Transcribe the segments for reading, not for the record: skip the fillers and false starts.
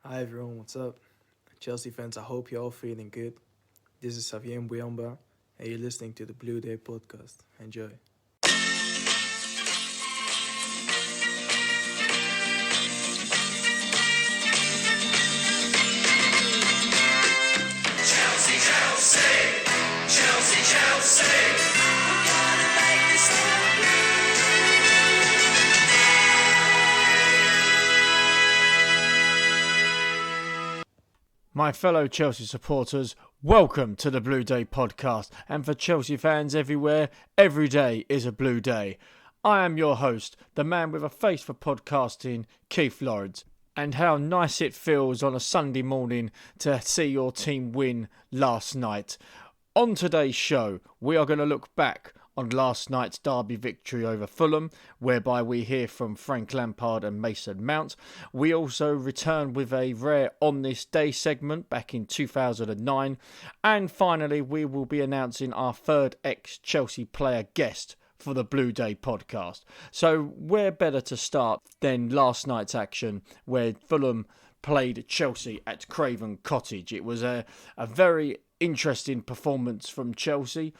Hi everyone, what's up? Chelsea fans, I hope you're all feeling good. This is Xavier Mbuyamba, and you're listening to the Blue Day podcast. Enjoy. Chelsea, Chelsea, Chelsea, Chelsea. We're gonna make this My fellow Chelsea supporters, welcome to the Blue Day podcast. And for Chelsea fans everywhere, every day is a blue day. I am your host, the man with a face for podcasting, Keith Lawrence. And how nice it feels on a Sunday morning to see your team win last night. On today's show, we are going to look back on last night's derby victory over Fulham, whereby we hear from Frank Lampard and Mason Mount. We also return with a rare On This Day segment back in 2009. And finally, we will be announcing our third ex-Chelsea player guest for the Blue Day podcast. So where better to start than last night's action where Fulham played Chelsea at Craven Cottage. It was a very interesting performance from Chelsea.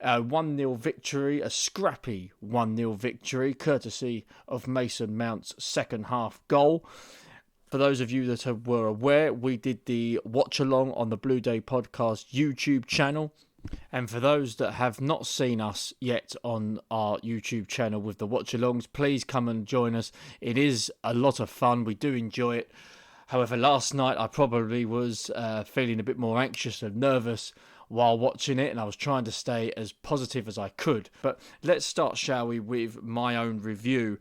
A 1-0 victory, a scrappy 1-0 victory, courtesy of Mason Mount's second half goal. For those of you that were aware, we did the watch-along on the Blue Day Podcast YouTube channel. And for those that have not seen us yet on our YouTube channel with the watch-alongs, please come and join us. It is a lot of fun. We do enjoy it. However, last night I probably was feeling a bit more anxious and nervous while watching it, and I was trying to stay as positive as I could. But let's start, shall we, with my own review.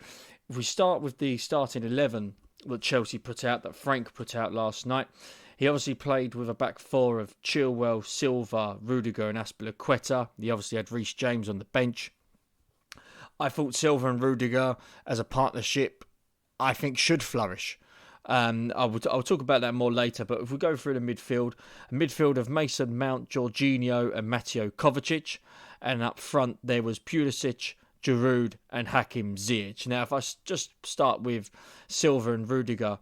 If we start with the starting 11 that Chelsea put out, that Frank put out last night, he obviously played with a back four of Chilwell, Silva, Rudiger and Azpilicueta. He obviously had Reece James on the bench. I thought Silva and Rudiger as a partnership, I think, should flourish. I'll talk about that more later, but if we go through the midfield, a midfield of Mason Mount, Jorginho and Mateo Kovacic, and up front there was Pulisic, Giroud and Hakim Ziyech. Now, if I just start with Silva and Rudiger,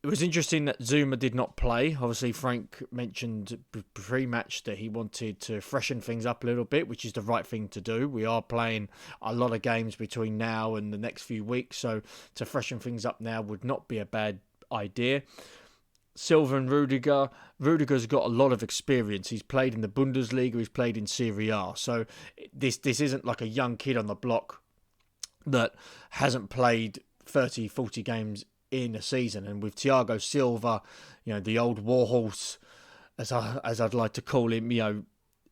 it was interesting that Zuma did not play. Obviously, Frank mentioned pre-match that he wanted to freshen things up a little bit, which is the right thing to do. We are playing a lot of games between now and the next few weeks, so to freshen things up now would not be a bad idea. Silva and Rudiger. Rudiger's got a lot of experience. He's played in the Bundesliga, he's played in Serie A, so this isn't like a young kid on the block that hasn't played 30, 40 games in a season. And with Thiago Silva, the old warhorse, as I'd like to call him,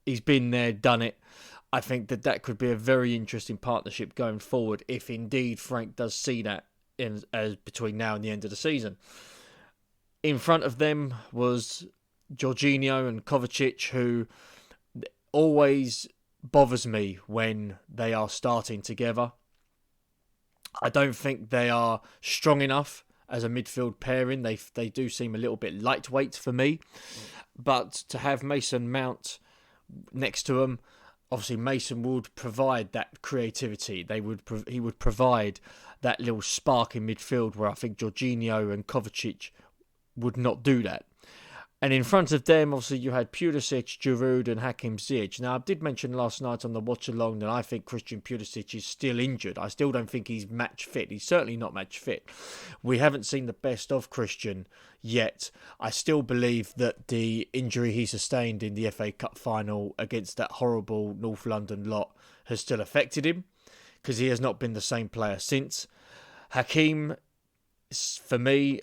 he's been there, done it. I think that could be a very interesting partnership going forward if indeed Frank does see that as between now and the end of the season. In front of them was Jorginho and Kovacic, who always bothers me when they are starting together. I don't think they are strong enough as a midfield pairing. They do seem a little bit lightweight for me. But to have Mason Mount next to him, obviously Mason would provide that creativity. He would provide that little spark in midfield where I think Jorginho and Kovacic would not do that. And in front of them, obviously, you had Pulisic, Giroud and Hakim Ziyech. Now, I did mention last night on the watch-along that I think Christian Pulisic is still injured. I still don't think he's match fit. He's certainly not match fit. We haven't seen the best of Christian yet. I still believe that the injury he sustained in the FA Cup final against that horrible North London lot has still affected him, because he has not been the same player since. Hakim, for me,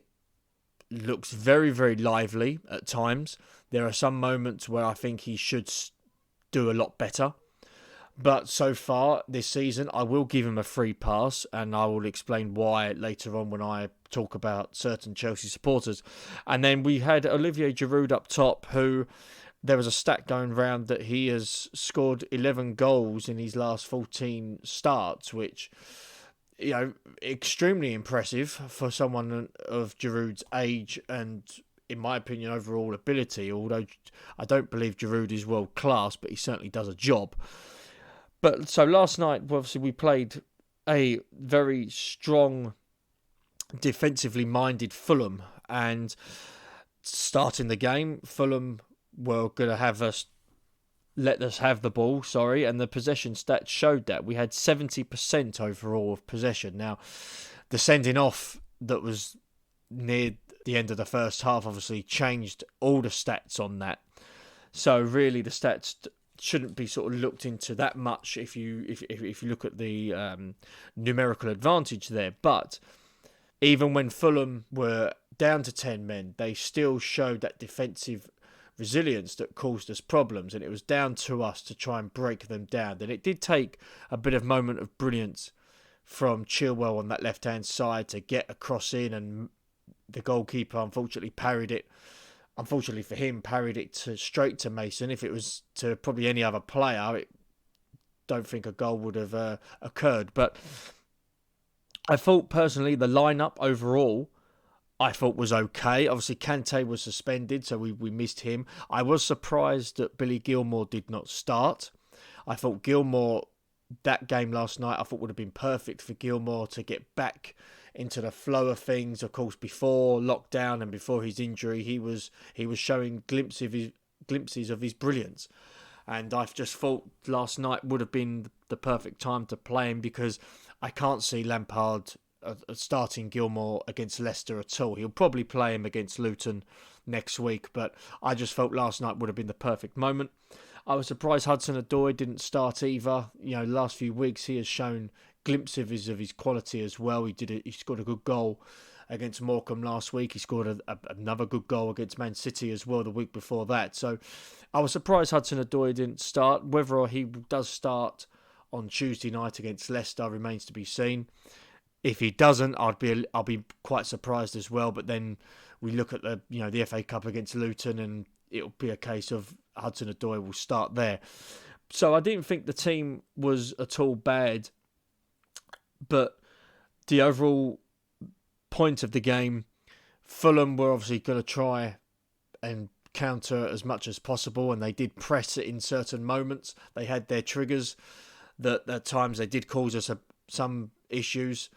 looks very, very lively at times. There are some moments where I think he should do a lot better. But so far this season, I will give him a free pass, and I will explain why later on when I talk about certain Chelsea supporters. And then we had Olivier Giroud up top, who there was a stat going around that he has scored 11 goals in his last 14 starts, which, extremely impressive for someone of Giroud's age and, in my opinion, overall ability. Although I don't believe Giroud is world class, but he certainly does a job. But so last night, obviously, we played a very strong defensively minded Fulham, and starting the game, Fulham were going to let us have the ball, and the possession stats showed that. We had 70% overall of possession. Now, the sending off that was near the end of the first half obviously changed all the stats on that. So really the stats shouldn't be sort of looked into that much if you look at the numerical advantage there. But even when Fulham were down to 10 men, they still showed that defensive resilience that caused us problems, and it was down to us to try and break them down. And it did take a bit of moment of brilliance from Chilwell on that left-hand side to get a cross in, and the goalkeeper unfortunately parried it. Unfortunately for him, parried it straight to Mason. If it was to probably any other player, I don't think a goal would have occurred. But I thought personally the lineup overall, I thought was okay. Obviously, Kante was suspended, so we missed him. I was surprised that Billy Gilmour did not start. I thought Gilmour, that game last night, I thought would have been perfect for Gilmour to get back into the flow of things. Of course, before lockdown and before his injury, he was showing glimpses of his brilliance. And I've just thought last night would have been the perfect time to play him, because I can't see Lampard starting Gilmour against Leicester at all. He'll probably play him against Luton next week, but I just felt last night would have been the perfect moment. I was surprised Hudson-Odoi didn't start either. You know, last few weeks he has shown glimpses of his quality as well. He scored a good goal against Morecambe last week. He scored another good goal against Man City as well the week before that. So I was surprised Hudson-Odoi didn't start. Whether he does start on Tuesday night against Leicester remains to be seen. If he doesn't, I'll be quite surprised as well. But then we look at the FA Cup against Luton, and it'll be a case of Hudson-Odoi will start there. So I didn't think the team was at all bad, but the overall point of the game, Fulham were obviously going to try and counter as much as possible, and they did press it in certain moments. They had their triggers that at times they did cause us some issues.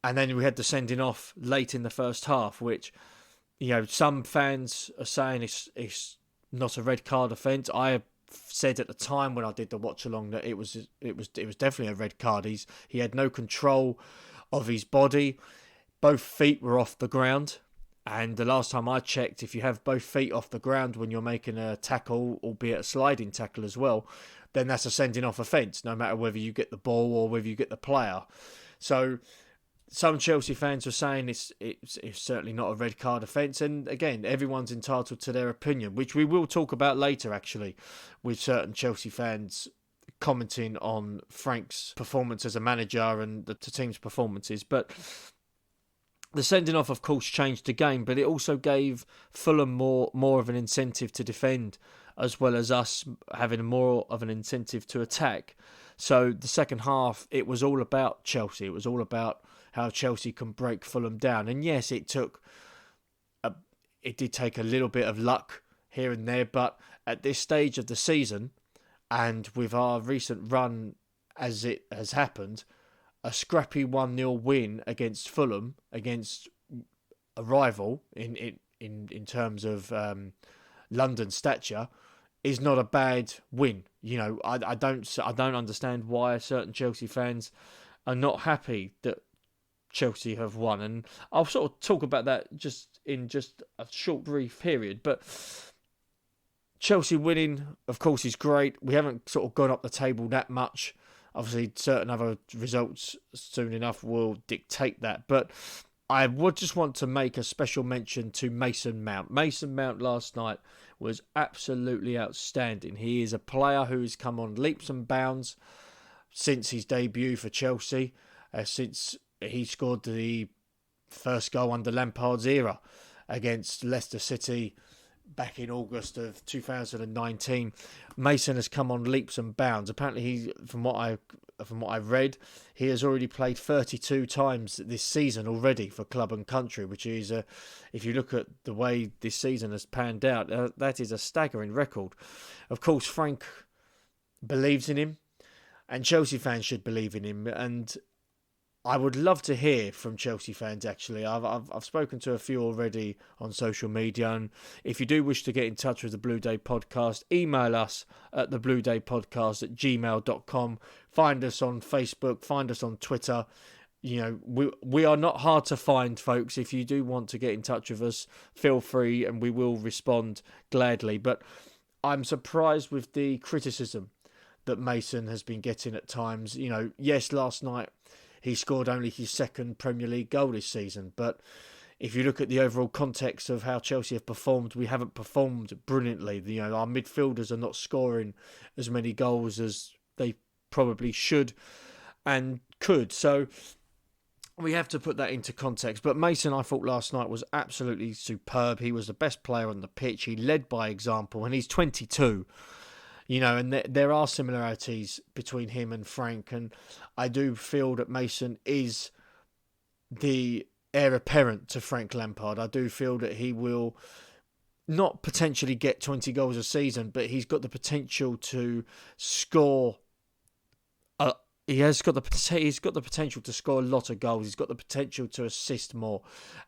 And then we had the sending off late in the first half, which, some fans are saying it's not a red card offence. I said at the time when I did the watch along that it was definitely a red card. He had no control of his body. Both feet were off the ground. And the last time I checked, if you have both feet off the ground when you're making a tackle, albeit a sliding tackle as well, then that's a sending off offence, no matter whether you get the ball or whether you get the player. So some Chelsea fans were saying it's certainly not a red card offence. And again, everyone's entitled to their opinion, which we will talk about later, actually, with certain Chelsea fans commenting on Frank's performance as a manager and the team's performances. But the sending off, of course, changed the game, but it also gave Fulham more of an incentive to defend, as well as us having more of an incentive to attack. So the second half, it was all about Chelsea. It was all about how Chelsea can break Fulham down. And yes, it did take a little bit of luck here and there, but at this stage of the season, and with our recent run as it has happened, a scrappy 1-0 win against Fulham, against a rival in terms of London stature, is not a bad win. I don't understand why certain Chelsea fans are not happy that Chelsea have won, and I'll sort of talk about that just in a short brief period. But Chelsea winning, of course, is great. We haven't sort of gone up the table that much. Obviously, certain other results soon enough will dictate that. But I would just want to make a special mention to Mason Mount. Mason Mount last night was absolutely outstanding. He is a player who has come on leaps and bounds since his debut for Chelsea, since he scored the first goal under Lampard's era against Leicester City back in August of 2019. Mason has come on leaps and bounds. Apparently, from what I've read, he has already played 32 times this season already for club and country, which is, if you look at the way this season has panned out, that is a staggering record. Of course, Frank believes in him, and Chelsea fans should believe in him. And I would love to hear from Chelsea fans, actually. I've spoken to a few already on social media, and if you do wish to get in touch with the Blue Day Podcast, email us at thebluedaypodcast@gmail.com. Find us on Facebook, find us on Twitter. We are not hard to find, folks. If you do want to get in touch with us, feel free, and we will respond gladly. But I'm surprised with the criticism that Mason has been getting at times. Yes, last night he scored only his second Premier League goal this season, but if you look at the overall context of how Chelsea have performed, we haven't performed brilliantly. Our midfielders are not scoring as many goals as they probably should and could. So we have to put that into context. But Mason, I thought last night was absolutely superb. He was the best player on the pitch. He led by example, and he's 22. And there are similarities between him and Frank, and I do feel that Mason is the heir apparent to Frank Lampard. I do feel that he will not potentially get 20 goals a season, but he's got the potential to score. He's got the potential to score a lot of goals. He's got the potential to assist more,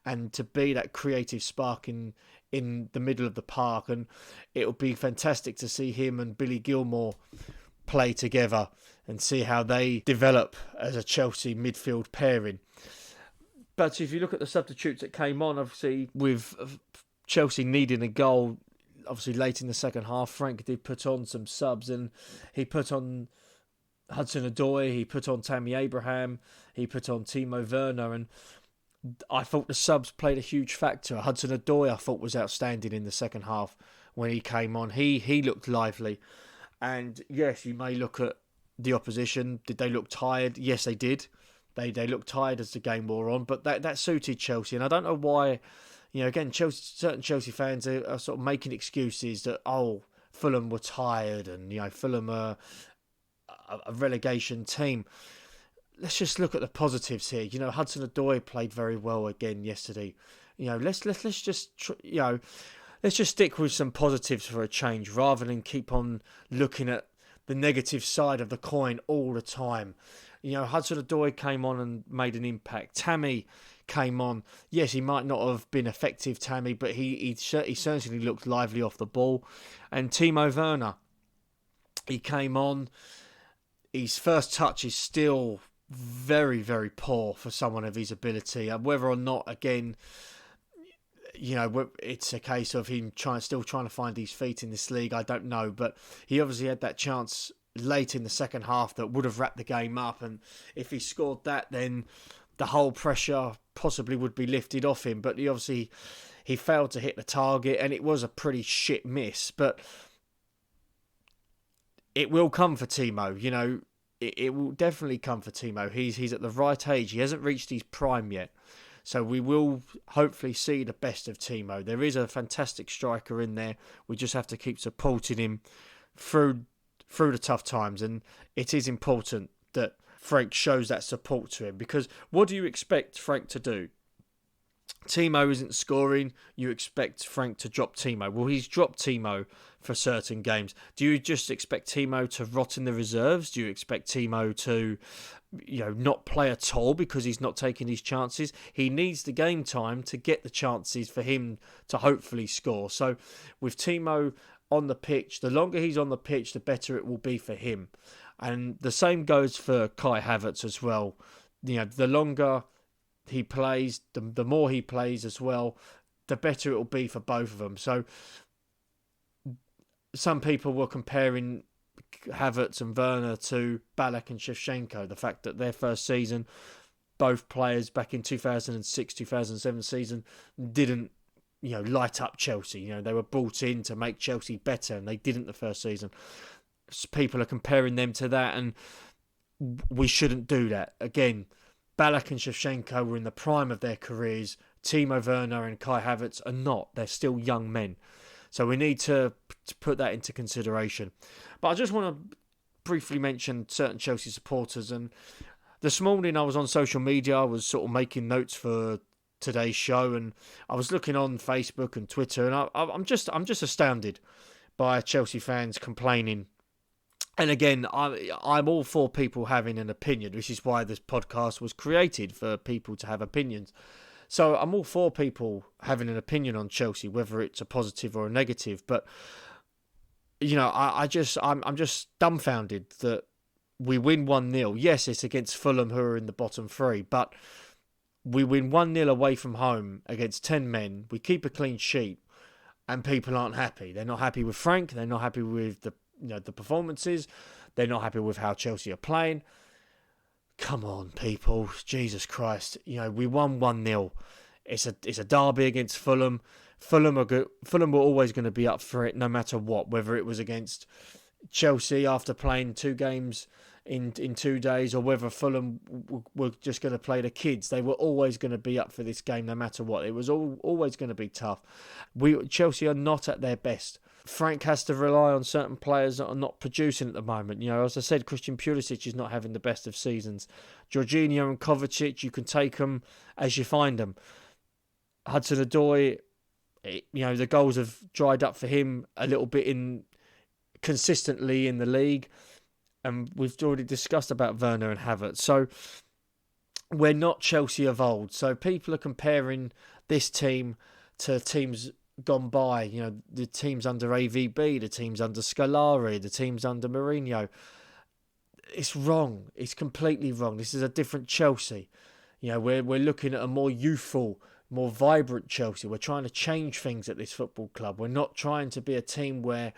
and to be that creative spark in the middle of the park. And it would be fantastic to see him and Billy Gilmour play together and see how they develop as a Chelsea midfield pairing. But if you look at the substitutes that came on, obviously with Chelsea needing a goal, obviously late in the second half, Frank did put on some subs, and he put on Hudson-Odoi, he put on Tammy Abraham, he put on Timo Werner, and I thought the subs played a huge factor. Hudson-Odoi I thought was outstanding in the second half when he came on. He looked lively. And yes, you may look at the opposition. Did they look tired? Yes, they did. They looked tired as the game wore on, but that suited Chelsea. And I don't know why, again, certain Chelsea fans are sort of making excuses that, Fulham were tired and, Fulham are a relegation team. Let's just look at the positives here. Hudson-Odoi played very well again yesterday. Let's just stick with some positives for a change, rather than keep on looking at the negative side of the coin all the time. Hudson-Odoi came on and made an impact. Tammy came on. Yes, he might not have been effective, Tammy, but he certainly looked lively off the ball. And Timo Werner, he came on. His first touch is still very, very poor for someone of his ability. Whether or not, again, it's a case of him still trying to find his feet in this league, I don't know. But he obviously had that chance late in the second half that would have wrapped the game up. And if he scored that, then the whole pressure possibly would be lifted off him. But he failed to hit the target, and it was a pretty shit miss. But it will come for Timo, it will definitely come for Timo. He's at the right age. He hasn't reached his prime yet. So we will hopefully see the best of Timo. There is a fantastic striker in there. We just have to keep supporting him through the tough times. And it is important that Frank shows that support to him, because what do you expect Frank to do? Timo isn't scoring, you expect Frank to drop Timo. Well, he's dropped Timo for certain games. Do you just expect Timo to rot in the reserves? Do you expect Timo to, not play at all because he's not taking his chances? He needs the game time to get the chances for him to hopefully score. So with Timo on the pitch, the longer he's on the pitch, the better it will be for him. And the same goes for Kai Havertz as well. The longer he plays, the more he plays as well, the better it will be for both of them. So some people were comparing Havertz and Werner to Ballack and Shevchenko. The fact that their first season, both players back in 2006-2007 season, didn't light up Chelsea. They were brought in to make Chelsea better, and they didn't the first season. People are comparing them to that, and we shouldn't do that. Again, Ballack and Shevchenko were in the prime of their careers. Timo Werner and Kai Havertz are not. They're still young men. So we need to put that into consideration. But I just want to briefly mention certain Chelsea supporters. And this morning I was on social media. I was sort of making notes for today's show, and I was looking on Facebook and Twitter, and I'm just astounded by Chelsea fans complaining And again, I'm all for people having an opinion. This is why this podcast was created, for people to have opinions. So I'm all for people having an opinion on Chelsea, whether it's a positive or a negative. But I'm just dumbfounded that we win 1-0. Yes, it's against Fulham, who are in the bottom three, but we win 1-0 away from home against 10 men. We keep a clean sheet, and people aren't happy. They're not happy with Frank. They're not happy with the performances. They're not happy with how Chelsea are playing. Come on, people. Jesus Christ. We won 1-0. It's a derby against Fulham. Fulham were always going to be up for it no matter what, whether it was against Chelsea after playing 2 games in 2 days, or whether Fulham were just going to play the kids. They were always going to be up for this game no matter what. It was always going to be tough. Chelsea are not at their best. Frank has to rely on certain players that are not producing at the moment. As I said, Christian Pulisic is not having the best of seasons. Jorginho and Kovacic, you can take them as you find them. Hudson-Odoi, the goals have dried up for him a little bit consistently in the league. And we've already discussed about Werner and Havertz. So we're not Chelsea of old. So people are comparing this team to teams gone by. The teams under AVB, the teams under Scolari, the teams under Mourinho. It's wrong. It's completely wrong. This is a different Chelsea. We're looking at a more youthful, more vibrant Chelsea. We're trying to change things at this football club. We're not trying to be a team where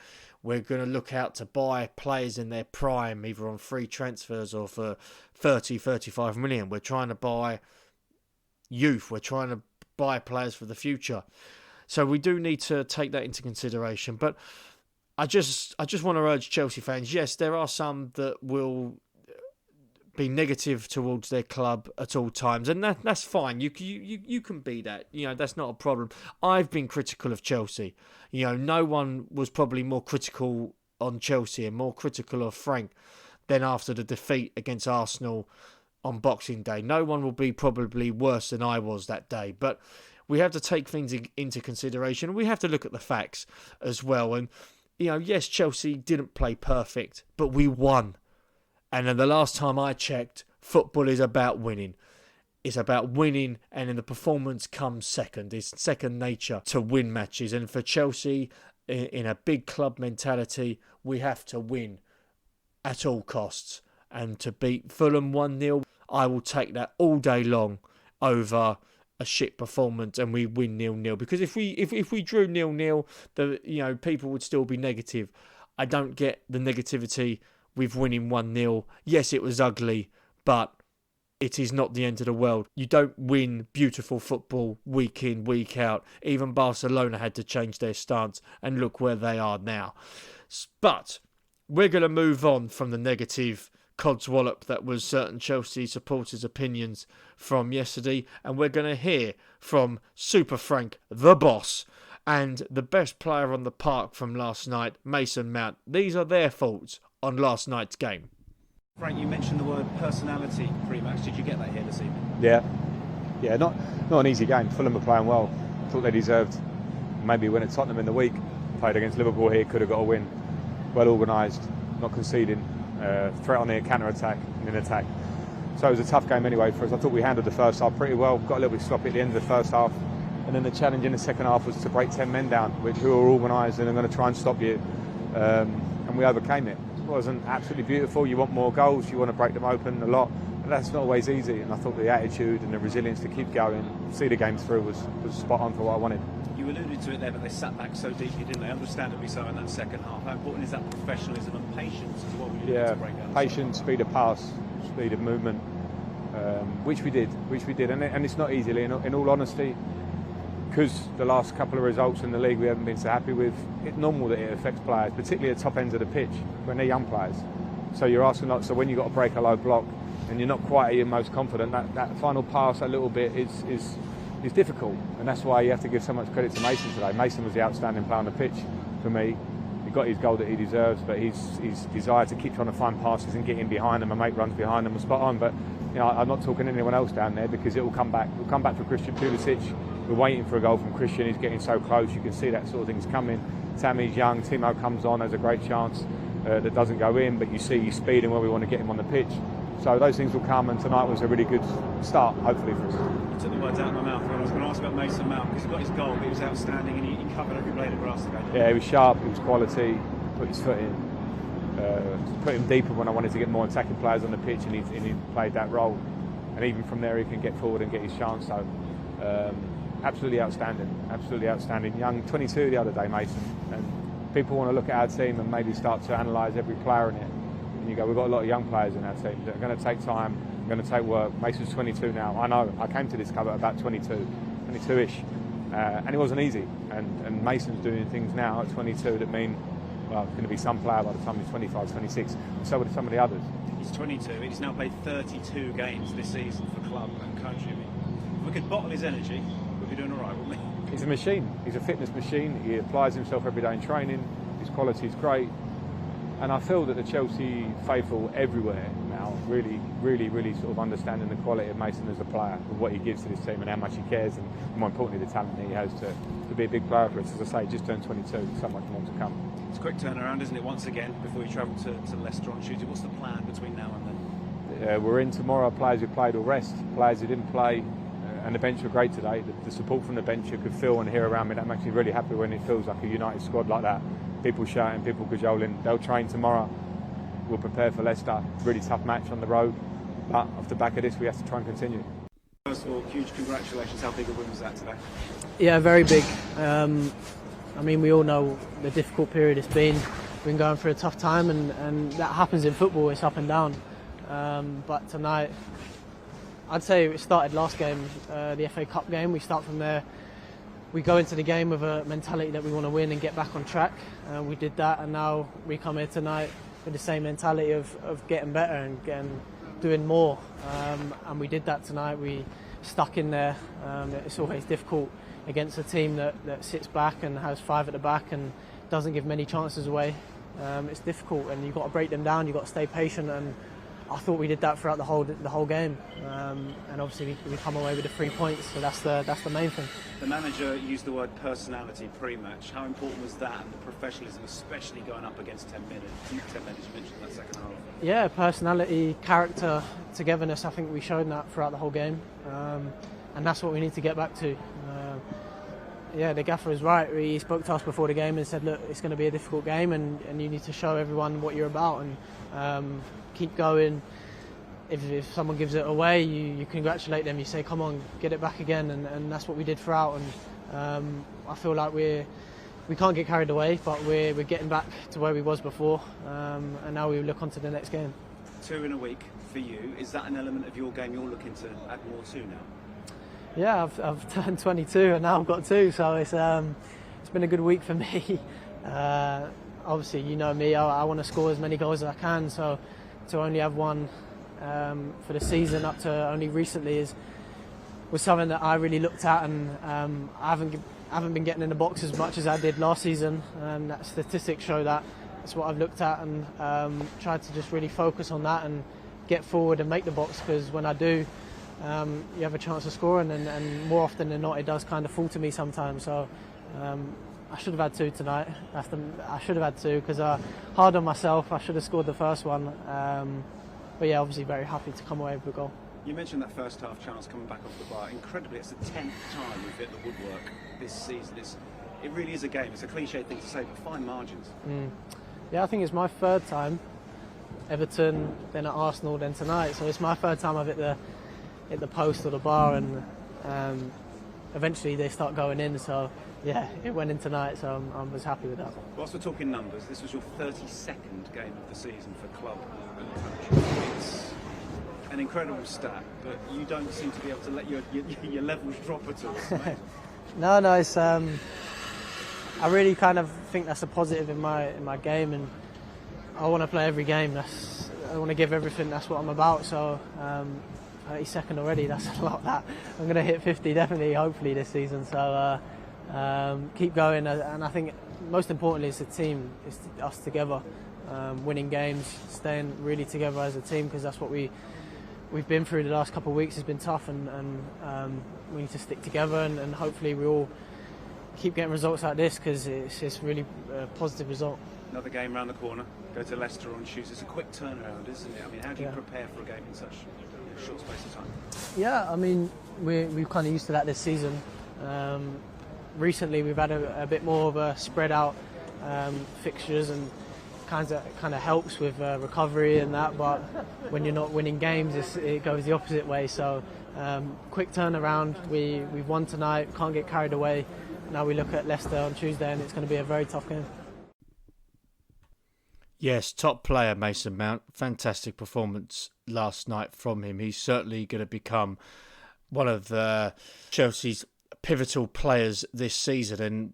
we're going to look out to buy players in their prime, either on free transfers or for 30, 35 million. We're trying to buy youth. We're trying to buy players for the future. So we do need to take that into consideration. But I just want to urge Chelsea fans, yes, there are some that will be negative towards their club at all times, and that's fine. You can be that. That's not a problem. I've been critical of Chelsea. No one was probably more critical on Chelsea and more critical of Frank than after the defeat against Arsenal on Boxing Day. No one will be probably worse than I was that day. But we have to take things into consideration. We have to look at the facts as well. And yes, Chelsea didn't play perfect, but we won. And then the last time I checked, football is about winning. It's about winning, and then the performance comes second. It's second nature to win matches. And for Chelsea, in a big club mentality, we have to win at all costs. And to beat Fulham 1-0, I will take that all day long over a shit performance and we win 0-0. Because if we drew 0-0, people would still be negative. I don't get the negativity with winning 1-0. Yes, it was ugly, but it is not the end of the world. You don't win beautiful football week in, week out. Even Barcelona had to change their stance, and look where they are now. But we're going to move on from the negative codswallop that was certain Chelsea supporters' opinions from yesterday, and we're going to hear from Super Frank, the boss, and the best player on the park from last night, Mason Mount. These are their thoughts on last night's game. Frank, you mentioned the word personality pre-match. Did you get that here this evening? Yeah, not an easy game. Fulham were playing well. Thought they deserved maybe win at Tottenham in the week. Played against Liverpool here, could have got a win. Well organised, not conceding, threat on the counter-attack and in attack. So it was a tough game anyway for us. I thought we handled the first half pretty well. Got a little bit sloppy at the end of the first half. And then the challenge in the second half was to break 10 men down, who are organised and are going to try and stop you. And we overcame it. It wasn't absolutely beautiful. You want more goals, you want to break them open a lot, but that's not always easy. And I thought the attitude and the resilience to keep going, see the game through was spot on for what I wanted. You alluded to it there, but they sat back so deeply, didn't they? Understandably so in that second half. How important is that professionalism and patience as well? Yeah, patience, speed of pass, speed of movement, which we did. And it's not easy, in all honesty, because the last couple of results in the league we haven't been so happy with. It's normal that it affects players, particularly at top ends of the pitch when they're young players. So you're asking lots. So when you've got to break a low block and you're not quite at your most confident, that final pass a little bit is difficult, and that's why you have to give so much credit to Mason today. Mason was the outstanding player on the pitch for me. He got his goal that he deserves, but his desire to keep trying to find passes and get in behind them and make runs behind them was spot on. But I'm not talking anyone else down there because it will come back. It will come back for Christian Pulisic. We're waiting for a goal from Christian. He's getting so close. You can see that sort of thing's coming. Tammy's young. Timo comes on, has a great chance. that doesn't go in, but you see he's speeding where we want to get him on the pitch. So those things will come, and tonight was a really good start, hopefully, for us. You took the words out of my mouth when I was going to ask about Mason Mount, because he got his goal, but he was outstanding and he covered every blade of grass today. Yeah, he was sharp, he was quality, put his foot in, put him deeper when I wanted to get more attacking players on the pitch, and he played that role. And even from there he can get forward and get his chance. So absolutely outstanding. Young, 22 the other day, Mason. And people want to look at our team and maybe start to analyse every player in it. And you go, we've got a lot of young players in our team that are going to take time, going to take work. Mason's 22 now. I know. I came to this club at about 22-ish, and it wasn't easy. And Mason's doing things now at 22 that mean, well, it's going to be some player by the time he's 25, 26, and so are some of the others. He's 22. He's now played 32 games this season for club and country. I mean, if we could bottle his energy, we'd be doing all right, wouldn't we? He's a machine. He's a fitness machine. He applies himself every day in training. His quality is great. And I feel that the Chelsea faithful everywhere now really sort of understanding the quality of Mason as a player, and what he gives to this team and how much he cares, and more importantly the talent that he has to be a big player for us. As I say, he just turned 22, so much more to come. It's a quick turnaround, isn't it, once again, before you travel to Leicester on Tuesday? What's the plan between now and then? We're in tomorrow. Players who played will rest. Players who didn't play, and the bench were great today. The support from the bench you could feel and hear around me, that makes me really happy when it feels like a united squad like that. People shouting, people cajoling. They'll train tomorrow. We'll prepare for Leicester. Really tough match on the road, but off the back of this we have to try and continue. First of all, huge congratulations. How big a win was that today? Yeah, very big. I mean, we all know the difficult period it's been. We've been going through a tough time, and that happens in football. It's up and down. But tonight, I'd say it started last game, the FA Cup game. We start from there. We go into the game with a mentality that we want to win and get back on track. We did that, and now we come here tonight with the same mentality of getting better and doing more. And we did that tonight. We stuck in there. It's always difficult against a team that sits back and has five at the back and doesn't give many chances away. It's difficult, and you've got to break them down. You've got to stay patient, and I thought we did that throughout the whole game. And obviously we come away with the 3 points, so that's the main thing. The manager used the word personality pre-match. How important was that, and the professionalism, especially going up against 10 minutes? You mentioned that second half. Yeah, personality, character, togetherness. I think we showed that throughout the whole game, and that's what we need to get back to. Yeah, the gaffer is right. He spoke to us before the game and said, look, it's going to be a difficult game, and you need to show everyone what you're about, and keep going. If someone gives it away, you congratulate them. You say, come on, get it back again, and that's what we did throughout. And I feel like we can't get carried away, but we're getting back to where we was before, and now we look on to the next game. 2 in a week for you. Is that an element of your game you're looking to add more to now? Yeah, I've turned 22 and now I've got 2, so it's been a good week for me. Obviously, you know me, I want to score as many goals as I can, so to only have 1 for the season up to only recently was something that I really looked at, and I haven't been getting in the box as much as I did last season, and that statistics show that. That's what I've looked at, and tried to just really focus on that and get forward and make the box, because when I do, you have a chance to score, and more often than not it does kind of fall to me sometimes. So I should have had 2 tonight. I should have had 2 because hard on myself. I should have scored the first one, but yeah, obviously very happy to come away with a goal. You mentioned that first half chance coming back off the bar. Incredibly, it's the 10th time we've hit the woodwork this season. It really is a game. It's a cliche thing to say, but fine margins. Yeah, I think it's my 3rd time. Everton, then at Arsenal, then tonight. So it's my 3rd time I've hit the post or the bar, and eventually they start going in. So yeah, it went in tonight, so I was happy with that. Whilst we're talking numbers, this was your 32nd game of the season for club and country. It's an incredible stat, but you don't seem to be able to let your levels drop at all. No, it's I really kind of think that's a positive in my game, and I want to play every game. I want to give everything. That's what I'm about. So 32nd already, that's a lot. That I'm going to hit 50 definitely, hopefully this season. So keep going, and I think most importantly it's the team, it's us together, winning games, staying really together as a team, because that's what we've been through the last couple of weeks. Has been tough, and we need to stick together, and hopefully we all keep getting results like this, because it's really a positive result. Another game round the corner. Go to Leicester on Tuesday. It's a quick turnaround, isn't it? I mean, how do you prepare for a game in such a short space of time? Yeah, I mean, we've kind of used to that this season. Recently, we've had a bit more of a spread out fixtures, and kind of helps with recovery and that. But when you're not winning games, it goes the opposite way. So quick turnaround. We've won tonight. Can't get carried away. Now we look at Leicester on Tuesday, and it's going to be a very tough game. Yes, top player Mason Mount. Fantastic performance last night from him. He's certainly going to become one of Chelsea's pivotal players this season. And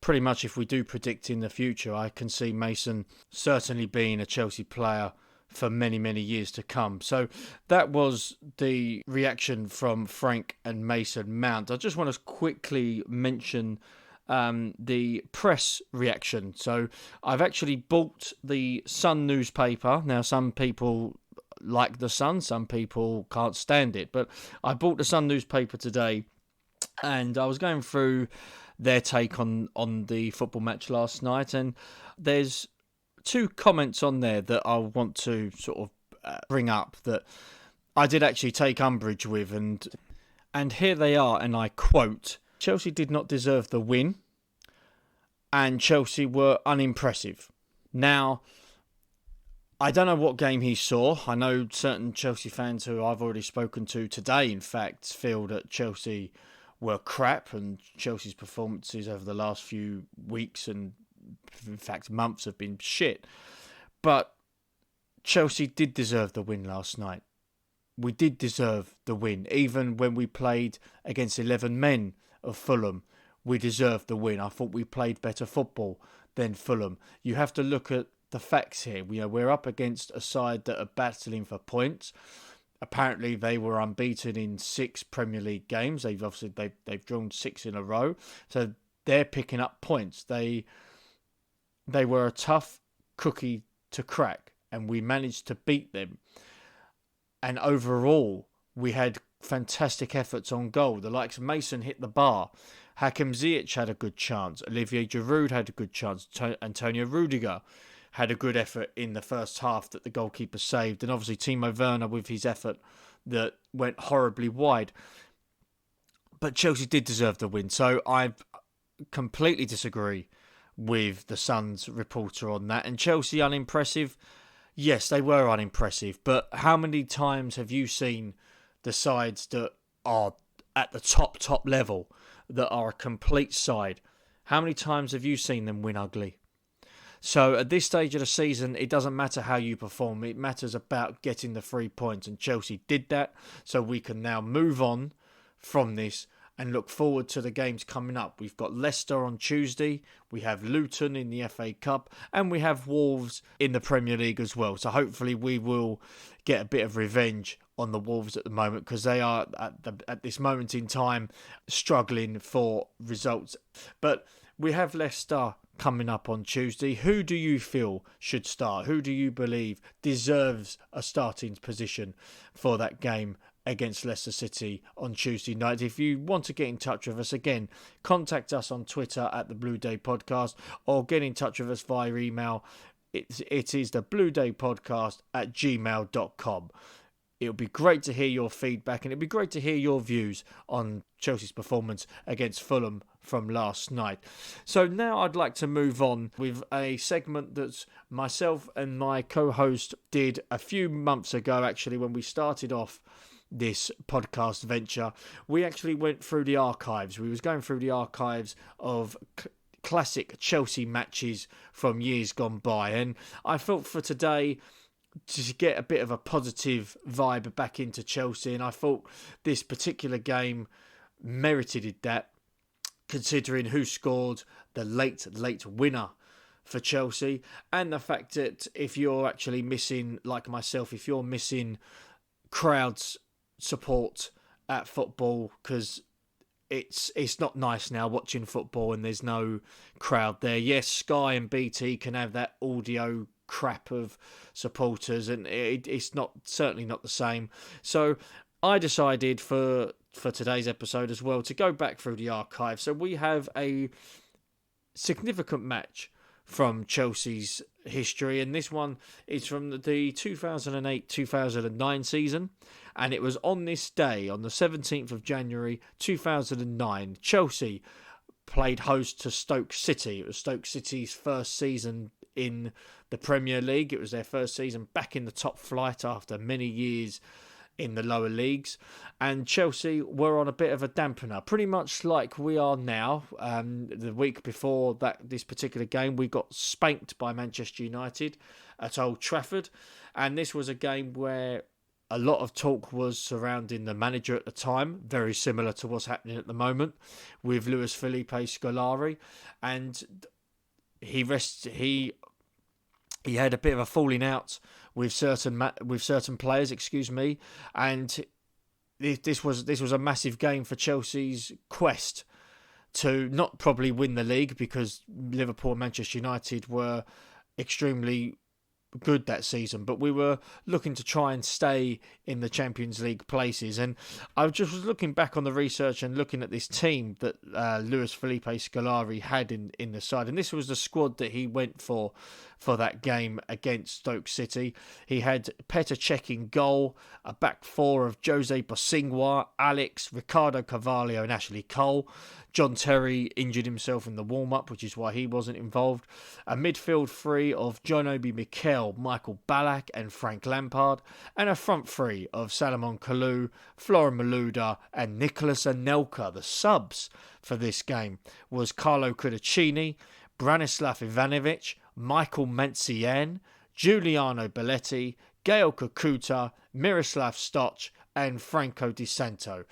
pretty much if we do predict in the future, I can see Mason certainly being a Chelsea player for many, many years to come. So that was the reaction from Frank and Mason Mount. I just want to quickly mention the press reaction. So I've actually bought the Sun newspaper. Now, some people like the Sun, some people can't stand it, but I bought the Sun newspaper today, and I was going through their take on the football match last night, and there's two comments on there that I want to sort of bring up that I did actually take umbrage with, and here they are, and I quote: Chelsea did not deserve the win, and Chelsea were unimpressive. Now, I don't know what game he saw. I know certain Chelsea fans who I've already spoken to today, in fact, feel that Chelsea were crap, and Chelsea's performances over the last few weeks and, in fact, months have been shit. But Chelsea did deserve the win last night. We did deserve the win. Even when we played against 11 men of Fulham, we deserved the win. I thought we played better football than Fulham. You have to look at the facts here. We're up against a side that are battling for points. Apparently, they were unbeaten in 6 Premier League games. They've drawn 6 in a row, so they're picking up points. They were a tough cookie to crack, and we managed to beat them. And overall, we had fantastic efforts on goal. The likes of Mason hit the bar. Hakim Ziyech had a good chance. Olivier Giroud had a good chance. Antonio Rudiger had a good effort in the first half that the goalkeeper saved. And obviously Timo Werner with his effort that went horribly wide. But Chelsea did deserve the win. So I completely disagree with the Sun's reporter on that. And Chelsea unimpressive? Yes, they were unimpressive. But how many times have you seen the sides that are at the top level, that are a complete side? How many times have you seen them win ugly? So at this stage of the season, it doesn't matter how you perform. It matters about getting the 3 points. And Chelsea did that. So we can now move on from this and look forward to the games coming up. We've got Leicester on Tuesday. We have Luton in the FA Cup. And we have Wolves in the Premier League as well. So hopefully we will get a bit of revenge on the Wolves at the moment, because they are at this moment in time struggling for results. But we have Leicester coming up on Tuesday. Who do you feel should start? Who do you believe deserves a starting position for that game against Leicester City on Tuesday night? If you want to get in touch with us, again, contact us on Twitter at the Blue Day Podcast, or get in touch with us via email. It is the Blue Day Podcast at gmail.com. It would be great to hear your feedback, and it'd be great to hear your views on Chelsea's performance against Fulham from last night. So now I'd like to move on with a segment that myself and my co-host did a few months ago, actually, when we started off this podcast venture. We actually went through the archives. We was going through the archives of classic Chelsea matches from years gone by, and I felt for today to get a bit of a positive vibe back into Chelsea, and I thought this particular game merited that, considering who scored the late winner for Chelsea, and the fact that if you're actually missing, like myself, if you're missing crowds support at football, because it's not nice now watching football and there's no crowd there. Yes, Sky and BT can have that audio crap of supporters, and it's certainly not the same. So I decided for today's episode as well to go back through the archive. So we have a significant match from Chelsea's history, and this one is from the 2008-2009 season, and it was on this day, on the 17th of January 2009, Chelsea played host to Stoke City. It was Stoke City's first season in the Premier League. It was their first season back in the top flight after many years in the lower leagues, and Chelsea were on a bit of a dampener, pretty much like we are now. The week before this particular game, we got spanked by Manchester United at Old Trafford, and this was a game where a lot of talk was surrounding the manager at the time, very similar to what's happening at the moment with Luis Felipe Scolari, and he had a bit of a falling out with certain players, and this was a massive game for Chelsea's quest to not probably win the league, because Liverpool and Manchester United were extremely good that season, but we were looking to try and stay in the Champions League places. And I just was looking back on the research and looking at this team that Luis Felipe Scolari had in the side, and this was the squad that he went for that game against Stoke City. He had Petr Cech in goal, a back four of Jose Bosingwa, Alex, Ricardo Carvalho and Ashley Cole. John Terry injured himself in the warm-up, which is why he wasn't involved. A midfield three of John Obi Mikel, Michael Ballack and Frank Lampard. And a front three of Salomon Kalou, Florian Malouda and Nicolas Anelka. The subs for this game was Carlo Cudicini, Branislav Ivanovic, Michael Mancian, Giuliano Belletti, Gael Kakuta, Miroslav Stoch and Franco Di Santo.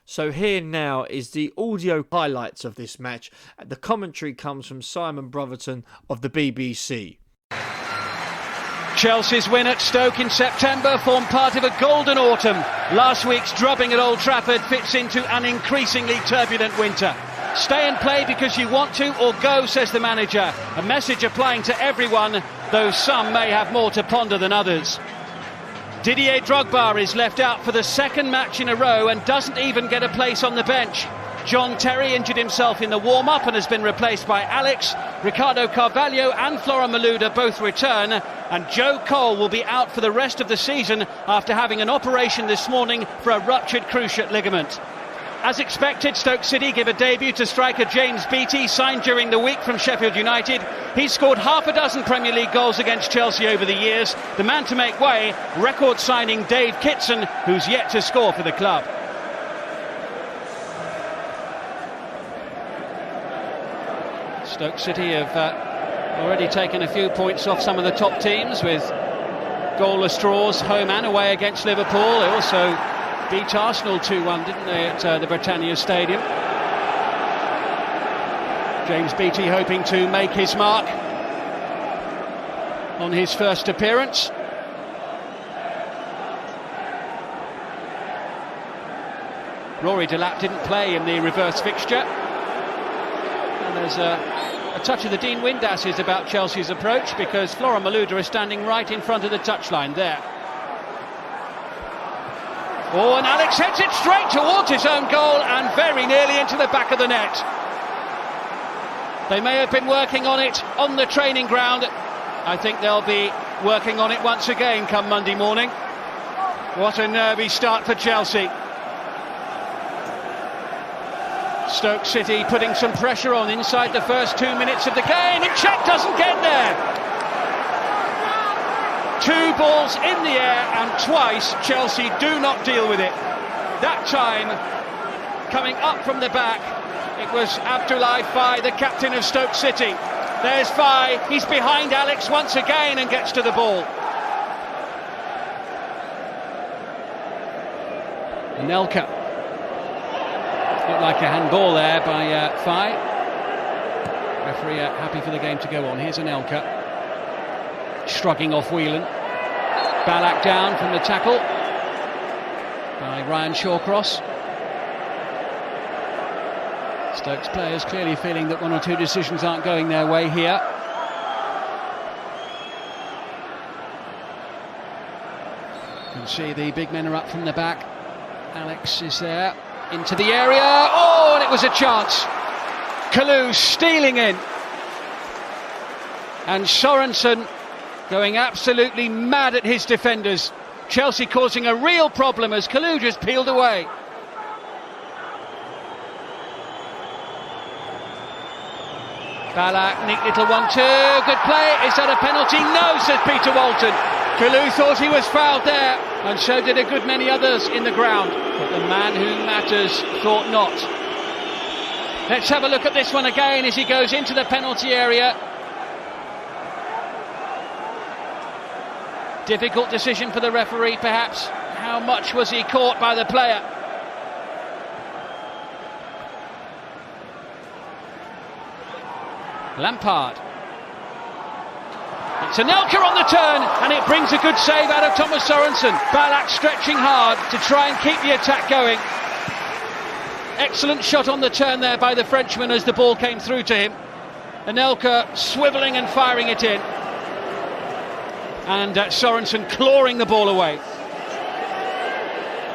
So here now is the audio highlights of this match. The commentary comes from Simon Brotherton of the BBC. Chelsea's win at Stoke in September formed part of a golden autumn. Last week's drubbing at Old Trafford fits into an increasingly turbulent winter. Stay and play because you want to, or go, says the manager. A message applying to everyone, though some may have more to ponder than others. Didier Drogba is left out for the second match in a row and doesn't even get a place on the bench. John Terry injured himself in the warm-up and has been replaced by Alex. Ricardo Carvalho and Florian Malouda both return, and Joe Cole will be out for the rest of the season after having an operation this morning for a ruptured cruciate ligament. As expected, Stoke City give a debut to striker James Beattie, signed during the week from Sheffield United. He's scored half a dozen Premier League goals against Chelsea over the years. The man to make way, record signing Dave Kitson, who's yet to score for the club. Stoke City have already taken a few points off some of the top teams with goalless draws home and away against Liverpool. They also beat Arsenal 2-1, didn't they, at the Britannia Stadium. James Beattie hoping to make his mark on his first appearance. Rory Delap didn't play in the reverse fixture. And there's a touch of the Dean Windasses about Chelsea's approach, because Florian Malouda is standing right in front of the touchline there. Oh, and Alex heads it straight towards his own goal and very nearly into the back of the net. They may have been working on it on the training ground. I think they'll be working on it once again come Monday morning. What a nervy start for Chelsea. Stoke City putting some pressure on inside the first 2 minutes of the game, and Cech doesn't get there. Two balls in the air and twice Chelsea do not deal with it. That time, coming up from the back, it was Abdoulaye Faye, the captain of Stoke City. There's Faye, he's behind Alex once again and gets to the ball. Anelka. Looked like a handball there by Faye. Referee happy for the game to go on. Here's Anelka. Shrugging off Whelan. Ballack down from the tackle by Ryan Shawcross. Stoke's players clearly feeling that one or two decisions aren't going their way here. You can see the big men are up from the back. Alex is there, into the area. Oh, and it was a chance. Kalou stealing in. And Sorensen going absolutely mad at his defenders. Chelsea causing a real problem as Kalou just peeled away. Ballack, neat little 1-2, good play. Is that a penalty? No, says Peter Walton. Kalou thought he was fouled there, and so did a good many others in the ground. But the man who matters thought not. Let's have a look at this one again as he goes into the penalty area. Difficult decision for the referee, perhaps. How much was he caught by the player? Lampard. It's Anelka on the turn, and it brings a good save out of Thomas Sorensen. Ballack stretching hard to try and keep the attack going. Excellent shot on the turn there by the Frenchman as the ball came through to him. Anelka swivelling and firing it in. And Sorensen clawing the ball away.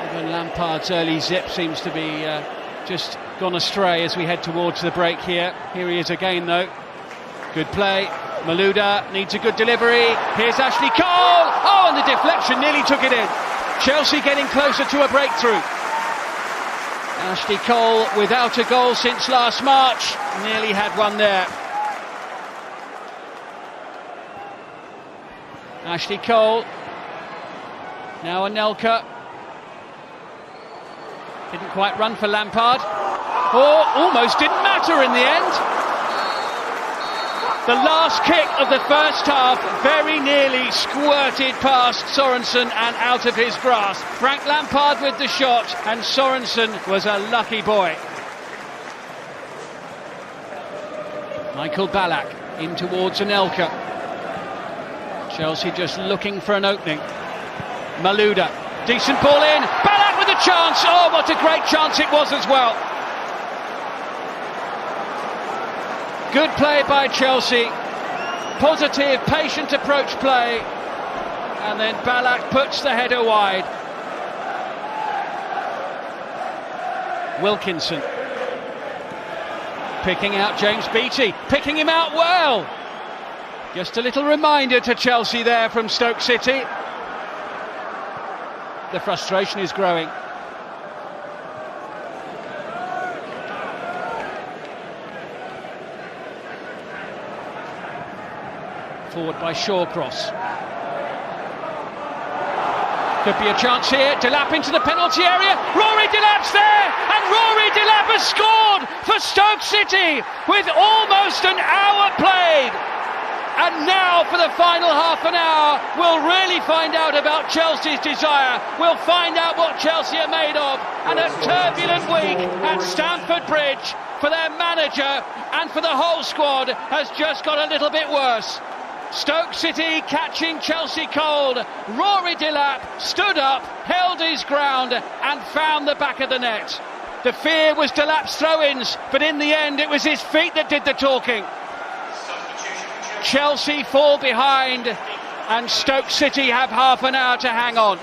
Even Lampard's early zip seems to be just gone astray as we head towards the break here. Here he is again though. Good play. Malouda needs a good delivery. Here's Ashley Cole. Oh, and the deflection nearly took it in. Chelsea getting closer to a breakthrough. Ashley Cole without a goal since last March. Nearly had one there. Ashley Cole. Now Anelka. Didn't quite run for Lampard. Or almost didn't matter in the end. The last kick of the first half very nearly squirted past Sorensen and out of his grasp. Frank Lampard with the shot, and Sorensen was a lucky boy. Michael Ballack in towards Anelka. Chelsea just looking for an opening. Malouda, decent ball in. Ballack with a chance. Oh, what a great chance it was as well. Good play by Chelsea. Positive, patient approach play. And then Ballack puts the header wide. Wilkinson. Picking out James Beattie. Picking him out well. Just a little reminder to Chelsea there from Stoke City. The frustration is growing. Forward by Shawcross. Could be a chance here. Delap into the penalty area. Rory Delap's there, and Rory Delap has scored for Stoke City with almost an hour played. And now for the final half an hour, we'll really find out about Chelsea's desire. We'll find out what Chelsea are made of. And a turbulent week at Stamford Bridge for their manager and for the whole squad has just got a little bit worse. Stoke City catching Chelsea cold. Rory Delap stood up, held his ground and found the back of the net. The fear was Delap's throw-ins, but in the end it was his feet that did the talking. Chelsea fall behind and Stoke City have half an hour to hang on.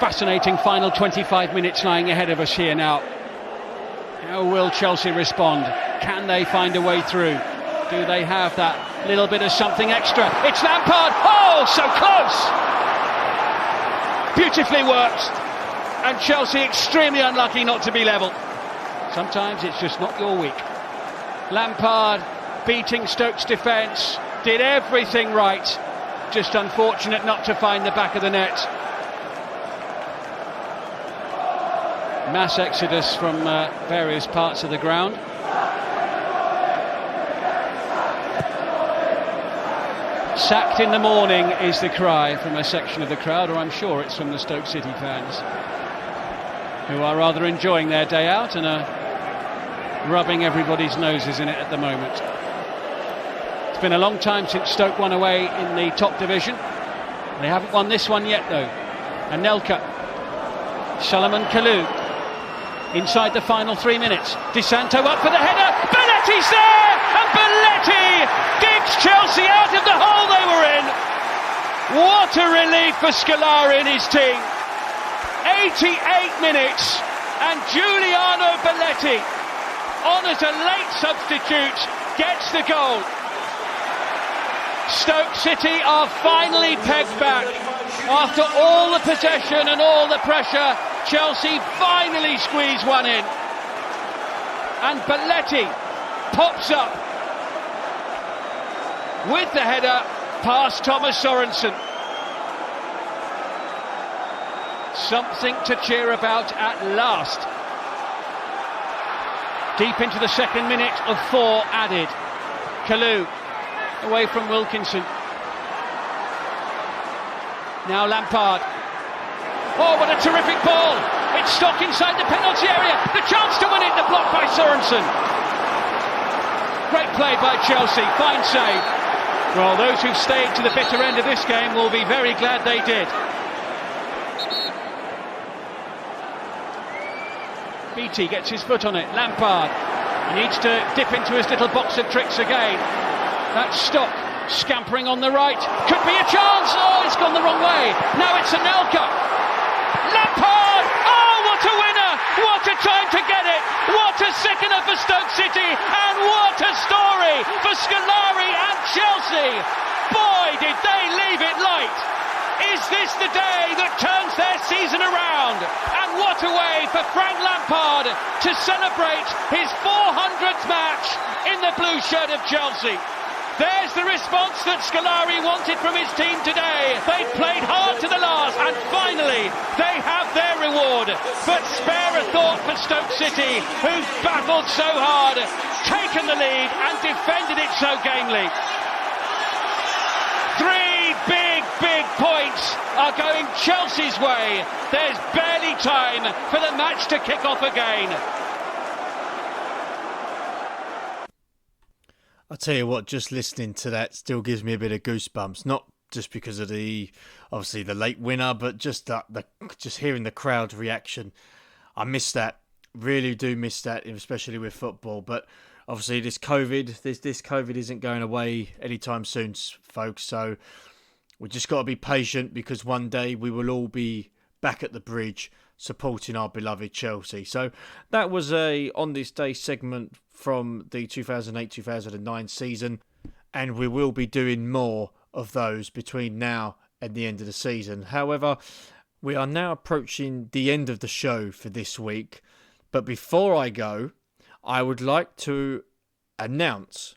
Fascinating final 25 minutes lying ahead of us here now. How will Chelsea respond? Can they find a way through? Do they have that little bit of something extra? It's Lampard! Oh, so close! Beautifully worked. And Chelsea extremely unlucky not to be level. Sometimes it's just not your week. Lampard beating Stoke's defence, did everything right. Just unfortunate not to find the back of the net. Mass exodus from various parts of the ground. Sacked in the morning is the cry from a section of the crowd, or I'm sure it's from the Stoke City fans, who are rather enjoying their day out and are rubbing everybody's noses in it at the moment. It's been a long time since Stoke won away in the top division. They haven't won this one yet though. Anelka, Solomon Kalou, inside the final 3 minutes. Di Santo up for the header. Belletti's there, and Belletti digs Chelsea out of the hole they were in. What a relief for Scolari and his team. 88 minutes, and Giuliano Belletti on as a late substitute, gets the goal. Stoke City are finally pegged back. After all the possession and all the pressure, Chelsea finally squeeze one in. And Belletti pops up with the header past Thomas Sorensen. Something to cheer about at last. Deep into the second minute of 4 added. Kalou away from Wilkinson. Now Lampard. Oh, what a terrific ball! It's stuck inside the penalty area. The chance to win it, the block by Sorensen. Great play by Chelsea. Fine save. Well, those who've stayed to the bitter end of this game will be very glad they did. Beattie gets his foot on it. Lampard. He needs to dip into his little box of tricks again. That's Stock scampering on the right. Could be a chance. Oh, it's gone the wrong way. Now it's Anelka. Lampard. Oh, what a winner. What a time to get it. What a sickener for Stoke City. And what a story for Scolari and Chelsea. Boy, did they leave it light. Is this the day that turns their season around? And what a way for Frank Lampard to celebrate his 400th match in the blue shirt of Chelsea. There's the response that Scolari wanted from his team today. They played hard to the last, and finally they have their reward. But spare a thought for Stoke City, who've battled so hard, taken the lead and defended it so gamely. 3 big points are going Chelsea's way. There's barely time for the match to kick off again. I tell you what, just listening to that still gives me a bit of goosebumps. Not just because of obviously the late winner, but just just hearing the crowd reaction. I miss that. Really do miss that, especially with football. But obviously this COVID isn't going away anytime soon, folks. So we just got to be patient, because one day we will all be back at the bridge supporting our beloved Chelsea. So that was a On This Day segment from the 2008-2009 season, and we will be doing more of those between now and the end of the season. However, we are now approaching the end of the show for this week, but before I go, I would like to announce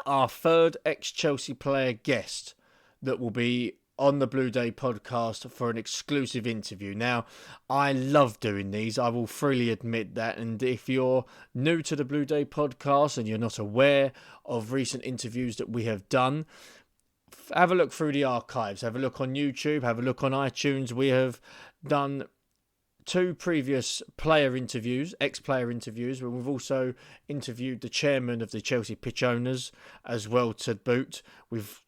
our third ex-Chelsea player guest that will be on the Blue Day podcast for an exclusive interview. Now, I love doing these, I will freely admit that, and if you're new to the Blue Day podcast and you're not aware of recent interviews that we have done, have a look through the archives, have a look on YouTube, have a look on iTunes. We have done 2 previous player interviews, ex-player interviews, where we've also interviewed the chairman of the Chelsea pitch owners as well to boot. We've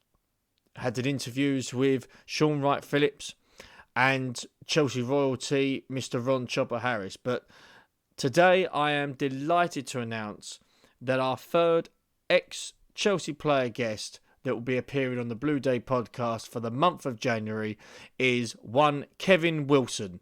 had interviews with Sean Wright-Phillips and Chelsea royalty, Mr. Ron Chopper Harris. But today I am delighted to announce that our third ex-Chelsea player guest that will be appearing on the Blue Day podcast for the month of January is one Kevin Wilson,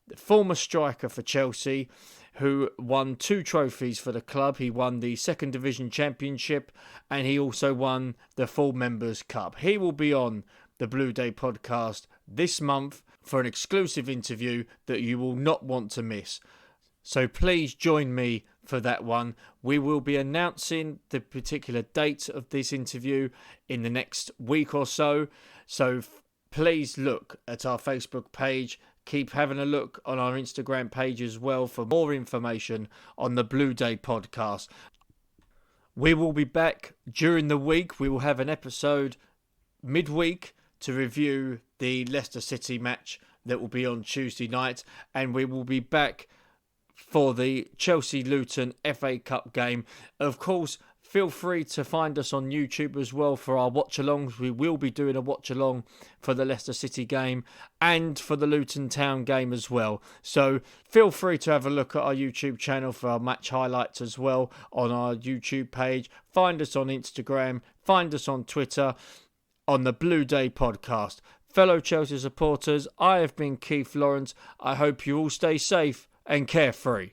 the former striker for Chelsea, who won 2 trophies for the club. He won the Second Division Championship and he also won the Full Members Cup. He will be on the Blue Day podcast this month for an exclusive interview that you will not want to miss. So please join me for that one. We will be announcing the particular date of this interview in the next week or so. So please look at our Facebook page. Keep having a look on our Instagram page as well for more information on the Blue Day podcast. We will be back during the week. We will have an episode midweek to review the Leicester City match that will be on Tuesday night. And we will be back for the Chelsea-Luton FA Cup game. Of course, feel free to find us on YouTube as well for our watch-alongs. We will be doing a watch-along for the Leicester City game and for the Luton Town game as well. So feel free to have a look at our YouTube channel for our match highlights as well on our YouTube page. Find us on Instagram. Find us on Twitter on the Blue Day podcast. Fellow Chelsea supporters, I have been Keith Lawrence. I hope you all stay safe and carefree.